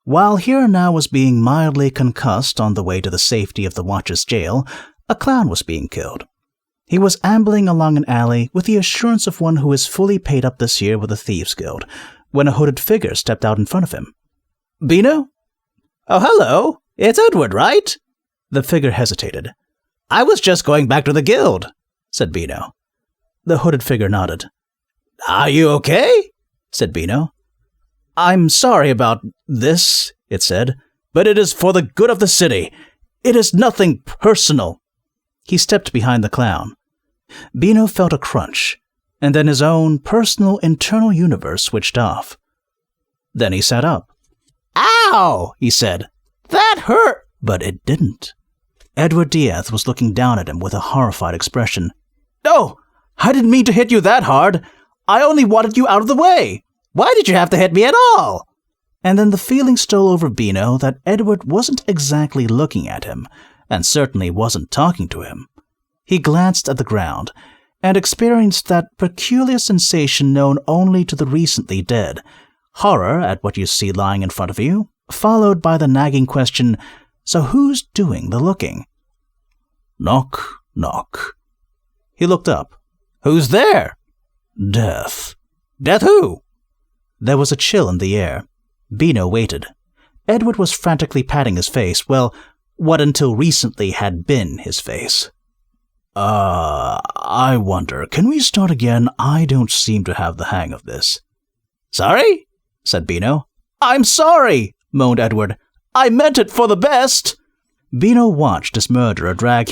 While Here and Now was being mildly concussed on the way to the safety of the Watch's jail, a clown was being killed. He was ambling along an alley with the assurance of one who is fully paid up this year with the Thieves' Guild, when a hooded figure stepped out in front of him. "Beano?" "Oh, hello. It's Edward, right?" The figure hesitated. "I was just going back to the guild," said Beano. The hooded figure nodded. "Are you okay?" said Beano. "I'm sorry about this," it said, "but it is for the good of the city. It is nothing personal." He stepped behind the clown. Beano felt a crunch, and then his own personal internal universe switched off. Then he sat up. "Ow!" he said. "That hurt!" But it didn't. Edward Diaz was looking down at him with a horrified expression. "No! I didn't mean to hit you that hard! I only wanted you out of the way! Why did you have to hit me at all?" And then the feeling stole over Beano that Edward wasn't exactly looking at him, and certainly wasn't talking to him. He glanced at the ground, and experienced that peculiar sensation known only to the recently dead, horror at what you see lying in front of you, followed by the nagging question, "So who's doing the looking?" Knock, knock. He looked up. "Who's there?" "Death." "Death who?" There was a chill in the air. Beano waited. Edward was frantically patting his face, well, what until recently had been his face. I wonder, can we start again? I don't seem to have the hang of this." "Sorry?" said Beano. "I'm sorry," moaned Edward. "I meant it for the best." Beano watched his murderer drag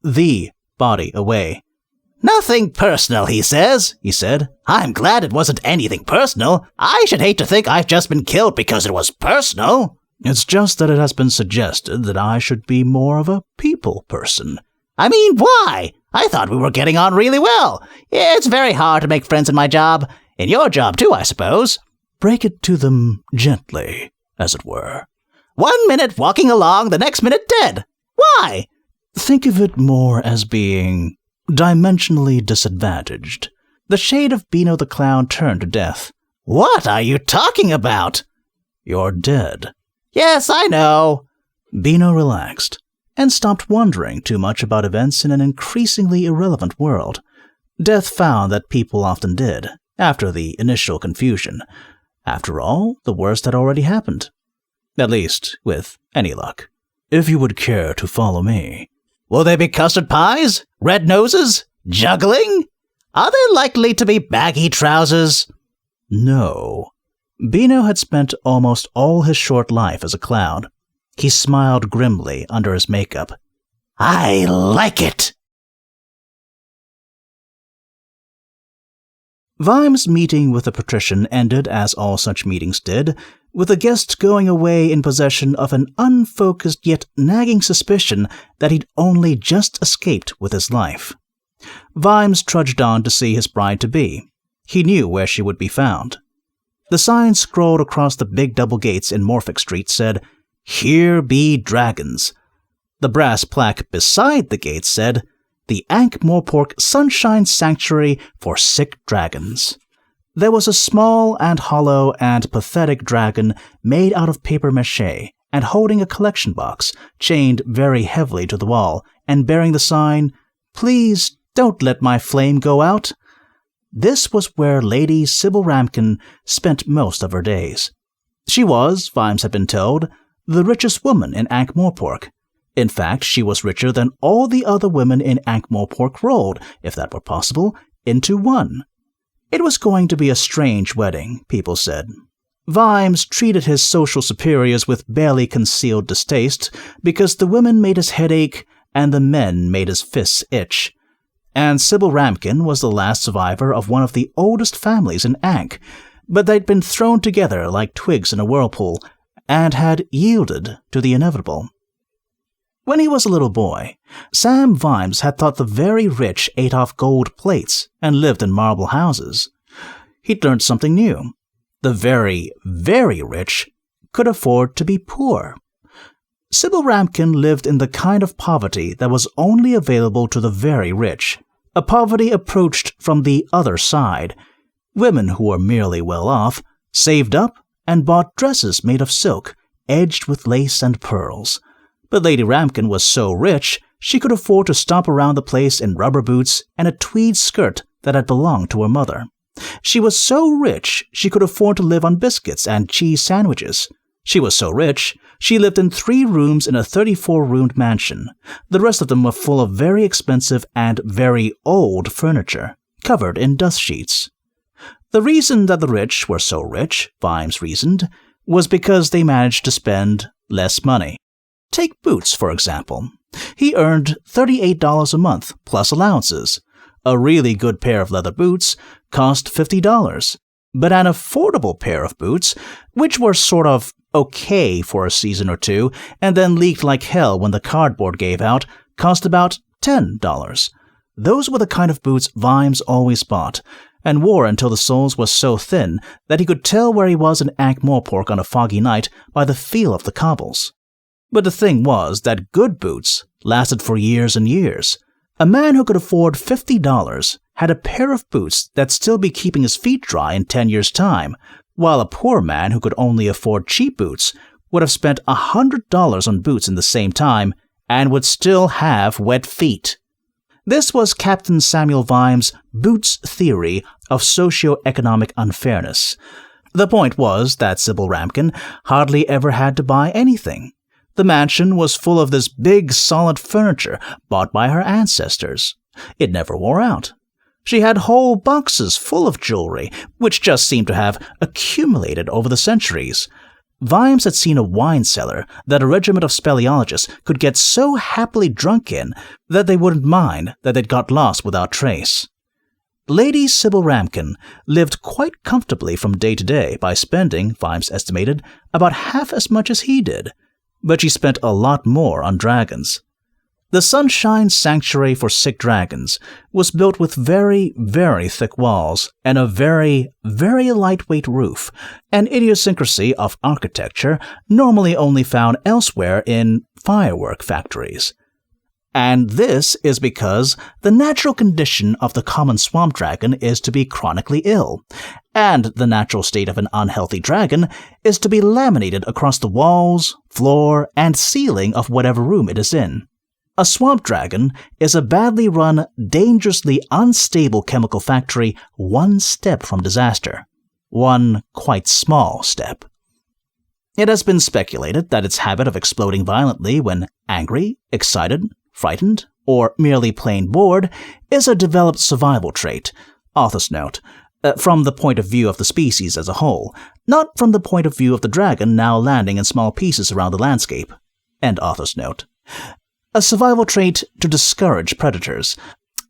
the body away. "Nothing personal, he says," he said. "I'm glad it wasn't anything personal. I should hate to think I've just been killed because it was personal." "It's just that it has been suggested that I should be more of a people person." "I mean, why? I thought we were getting on really well. It's very hard to make friends in my job. In your job, too, I suppose." "Break it to them gently, as it were." 1 minute walking along, the next minute dead. Why?" "Think of it more as being dimensionally disadvantaged." The shade of Beano the Clown turned to Death. "What are you talking about?" "You're dead." "Yes, I know." Beano relaxed, and stopped wondering too much about events in an increasingly irrelevant world. Death found that people often did, after the initial confusion. After all, the worst had already happened. At least, with any luck. "If you would care to follow me." "Will there be custard pies? Red noses? Juggling? Are there likely to be baggy trousers?" No. Beano had spent almost all his short life as a clown. He smiled grimly under his makeup. "I like it." Vimes' meeting with the patrician ended as all such meetings did, with the guest going away in possession of an unfocused yet nagging suspicion that he'd only just escaped with his life. Vimes trudged on to see his bride-to-be. He knew where she would be found. The sign scrolled across the big double gates in Morphic Street said, "Here be dragons." The brass plaque beside the gate said, "The Ankh-Morpork Sunshine Sanctuary for Sick Dragons." There was a small and hollow and pathetic dragon made out of papier-mâché and holding a collection box, chained very heavily to the wall, and bearing the sign, "Please don't let my flame go out." This was where Lady Sybil Ramkin spent most of her days. She was, Vimes had been told, the richest woman in Ankh-Morpork. In fact, she was richer than all the other women in Ankh-Morpork rolled, if that were possible, into one. It was going to be a strange wedding, people said. Vimes treated his social superiors with barely concealed distaste because the women made his head ache and the men made his fists itch. And Sybil Ramkin was the last survivor of one of the oldest families in Ankh, but they'd been thrown together like twigs in a whirlpool and had yielded to the inevitable. When he was a little boy, Sam Vimes had thought the very rich ate off gold plates and lived in marble houses. He'd learned something new. The very, very rich could afford to be poor. Sybil Ramkin lived in the kind of poverty that was only available to the very rich, a poverty approached from the other side. Women who were merely well off saved up and bought dresses made of silk, edged with lace and pearls. But Lady Ramkin was so rich, she could afford to stomp around the place in rubber boots and a tweed skirt that had belonged to her mother. She was so rich, she could afford to live on biscuits and cheese sandwiches. She was so rich, she lived in 3 rooms in a 34-roomed mansion. The rest of them were full of very expensive and very old furniture, covered in dust sheets. The reason that the rich were so rich, Vimes reasoned, was because they managed to spend less money. Take Boots, for example. He earned $38 a month, plus allowances. A really good pair of leather boots cost $50, but an affordable pair of boots, which were sort of okay for a season or two and then leaked like hell when the cardboard gave out, cost about $10. Those were the kind of boots Vimes always bought, and wore until the soles were so thin that he could tell where he was in Ankh-Morpork on a foggy night by the feel of the cobbles. But the thing was that good boots lasted for years and years. A man who could afford $50 had a pair of boots that'd still be keeping his feet dry in 10 years' time, while a poor man who could only afford cheap boots would have spent $100 on boots in the same time and would still have wet feet. This was Captain Samuel Vimes' Boots theory of socio-economic unfairness. The point was that Sybil Ramkin hardly ever had to buy anything. The mansion was full of this big, solid furniture bought by her ancestors. It never wore out. She had whole boxes full of jewelry, which just seemed to have accumulated over the centuries. Vimes had seen a wine cellar that a regiment of speleologists could get so happily drunk in that they wouldn't mind that they'd got lost without trace. Lady Sybil Ramkin lived quite comfortably from day to day by spending, Vimes estimated, about half as much as he did, but she spent a lot more on dragons. The Sunshine Sanctuary for Sick Dragons was built with very, very thick walls and a very, very lightweight roof, an idiosyncrasy of architecture normally only found elsewhere in firework factories. And this is because the natural condition of the common swamp dragon is to be chronically ill, and the natural state of an unhealthy dragon is to be laminated across the walls, floor, and ceiling of whatever room it is in. A swamp dragon is a badly run, dangerously unstable chemical factory one step from disaster. One quite small step. It has been speculated that its habit of exploding violently when angry, excited, frightened, or merely plain bored is a developed survival trait, author's note, from the point of view of the species as a whole, not from the point of view of the dragon now landing in small pieces around the landscape. End author's note. A survival trait to discourage predators.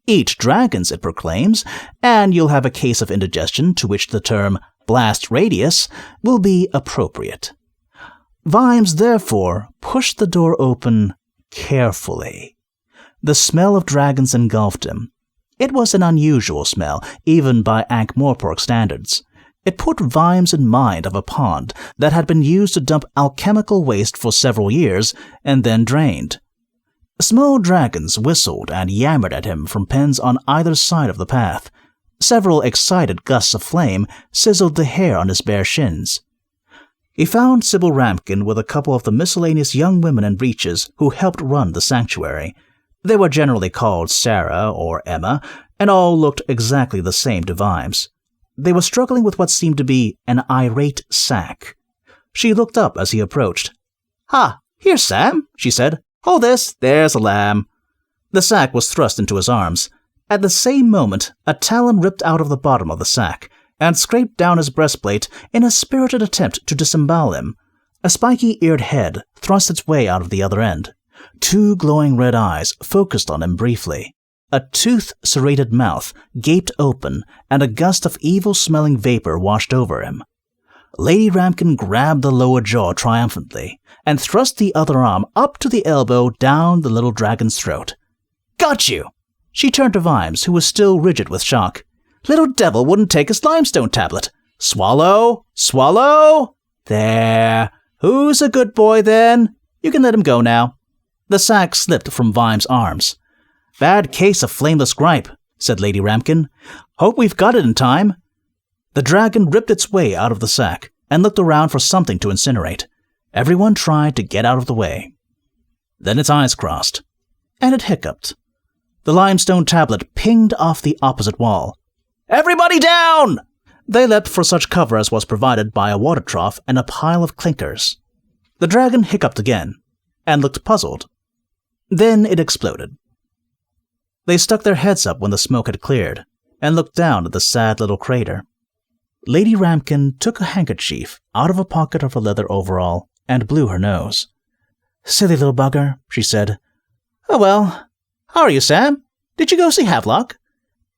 Eat dragons, it proclaims, and you'll have a case of indigestion to which the term blast radius will be appropriate. Vimes, therefore, pushed the door open carefully. The smell of dragons engulfed him. It was an unusual smell, even by Ankh-Morpork standards. It put Vimes in mind of a pond that had been used to dump alchemical waste for several years and then drained. Small dragons whistled and yammered at him from pens on either side of the path. Several excited gusts of flame sizzled the hair on his bare shins. He found Sybil Ramkin with a couple of the miscellaneous young women in breeches who helped run the sanctuary. They were generally called Sarah or Emma, and all looked exactly the same to Vimes. They were struggling with what seemed to be an irate sack. She looked up as he approached. "Ha, here, Sam," she said. "Hold this, there's a lamb." The sack was thrust into his arms. At the same moment, a talon ripped out of the bottom of the sack and scraped down his breastplate in a spirited attempt to disembowel him. A spiky-eared head thrust its way out of the other end. 2 glowing red eyes focused on him briefly. A tooth-serrated mouth gaped open, and a gust of evil-smelling vapor washed over him. Lady Ramkin grabbed the lower jaw triumphantly and thrust the other arm up to the elbow down the little dragon's throat. "Got you!" She turned to Vimes, who was still rigid with shock. "Little devil wouldn't take his limestone tablet. Swallow! Swallow! There. Who's a good boy, then? You can let him go now." The sack slipped from Vimes' arms. "Bad case of flameless gripe," said Lady Ramkin. "Hope we've got it in time." The dragon ripped its way out of the sack and looked around for something to incinerate. Everyone tried to get out of the way. Then its eyes crossed, and it hiccuped. The limestone tablet pinged off the opposite wall. "Everybody down!" They leapt for such cover as was provided by a water trough and a pile of clinkers. The dragon hiccuped again, and looked puzzled. Then it exploded. They stuck their heads up when the smoke had cleared, and looked down at the sad little crater. Lady Ramkin took a handkerchief out of a pocket of her leather overall and blew her nose. "Silly little bugger," she said. "Oh well. How are you, Sam? Did you go see Havelock?"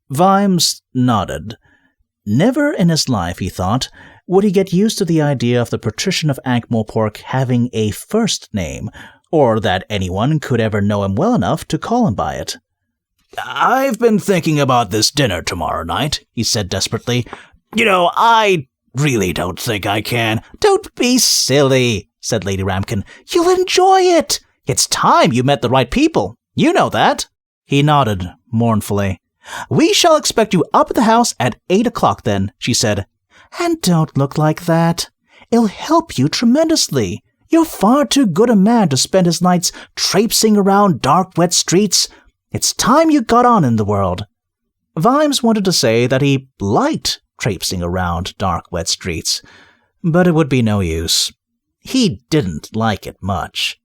Vimes nodded. Never in his life, he thought, would he get used to the idea of the patrician of Ankh-Morpork having a first name, or that anyone could ever know him well enough to call him by it. "I've been thinking about this dinner tomorrow night," he said desperately. I really don't think I can." "Don't be silly," said Lady Ramkin. "You'll enjoy it. It's time you met the right people. You know that." He nodded mournfully. "We shall expect you up at the house at 8 o'clock then," she said. "And don't look like that. It'll help you tremendously. You're far too good a man to spend his nights traipsing around dark, wet streets. It's time you got on in the world." Vimes wanted to say that he liked traipsing around dark, wet streets, but it would be no use. He didn't like it much.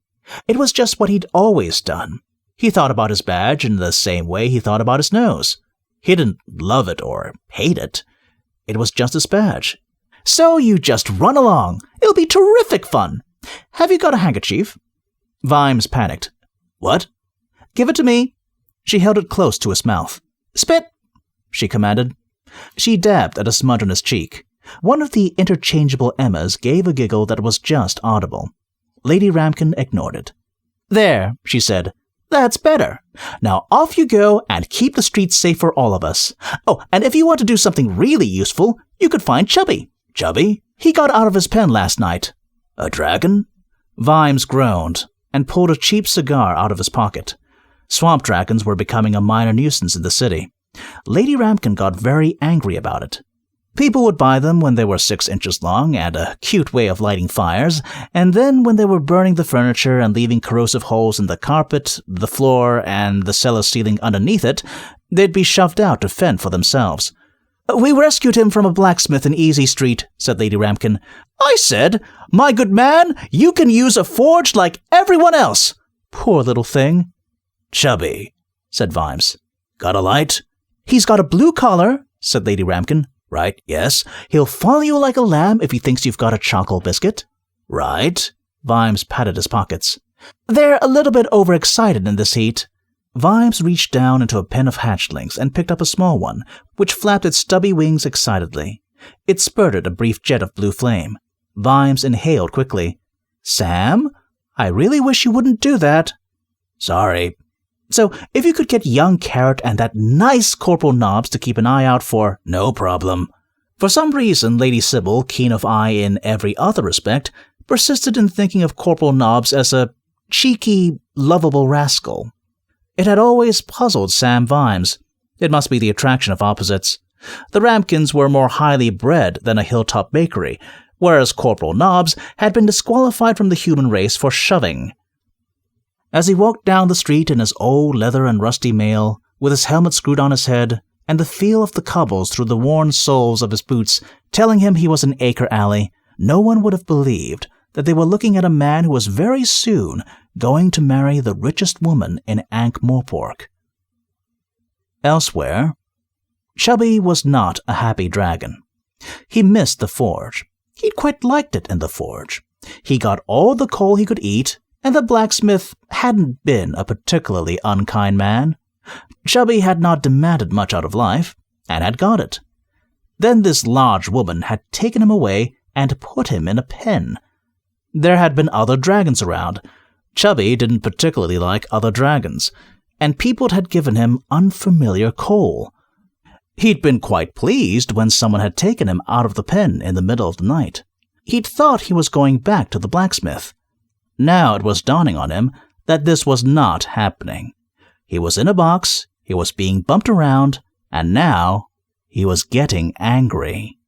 It was just what he'd always done. He thought about his badge in the same way he thought about his nose. He didn't love it or hate it. It was just his badge. "So you just run along. It'll be terrific fun. Have you got a handkerchief?" Vimes panicked. "What?" "Give it to me." She held it close to his mouth. "Spit," she commanded. She dabbed at a smudge on his cheek. One of the interchangeable Emmas gave a giggle that was just audible. Lady Ramkin ignored it. "There," she said. "That's better. Now off you go and keep the streets safe for all of us. Oh, and if you want to do something really useful, you could find Chubby." "Chubby? He got out of his pen last night." "A dragon?" Vimes groaned and pulled a cheap cigar out of his pocket. Swamp dragons were becoming a minor nuisance in the city. Lady Ramkin got very angry about it. People would buy them when they were 6 inches long and a cute way of lighting fires, and then when they were burning the furniture and leaving corrosive holes in the carpet, the floor, and the cellar ceiling underneath it, they'd be shoved out to fend for themselves. "We rescued him from a blacksmith in Easy Street," said Lady Ramkin. "I said, 'My good man, you can use a forge like everyone else.' Poor little thing." "Chubby," said Vimes. "Got a light?" "He's got a blue collar," said Lady Ramkin. "Right, yes. He'll follow you like a lamb if he thinks you've got a chocolate biscuit." "Right." Vimes patted his pockets. "They're a little bit overexcited in this heat." Vimes reached down into a pen of hatchlings and picked up a small one, which flapped its stubby wings excitedly. It spurted a brief jet of blue flame. Vimes inhaled quickly. "Sam, I really wish you wouldn't do that." "Sorry." "So, if you could get young Carrot and that nice Corporal Nobbs to keep an eye out for—" "No problem." For some reason, Lady Sybil, keen of eye in every other respect, persisted in thinking of Corporal Nobbs as a cheeky, lovable rascal. It had always puzzled Sam Vimes. It must be the attraction of opposites. The Ramkins were more highly bred than a hilltop bakery, whereas Corporal Nobbs had been disqualified from the human race for shoving. As he walked down the street in his old leather and rusty mail, with his helmet screwed on his head, and the feel of the cobbles through the worn soles of his boots telling him he was in Acre Alley, no one would have believed that they were looking at a man who was very soon going to marry the richest woman in Ankh-Morpork. Elsewhere, Chubby was not a happy dragon. He missed the forge. He'd quite liked it in the forge. He got all the coal he could eat, and the blacksmith hadn't been a particularly unkind man. Chubby had not demanded much out of life, and had got it. Then this large woman had taken him away and put him in a pen. There had been other dragons around. Chubby didn't particularly like other dragons, and people had given him unfamiliar coal. He'd been quite pleased when someone had taken him out of the pen in the middle of the night. He'd thought he was going back to the blacksmith. Now it was dawning on him that this was not happening. He was in a box, he was being bumped around, and now he was getting angry.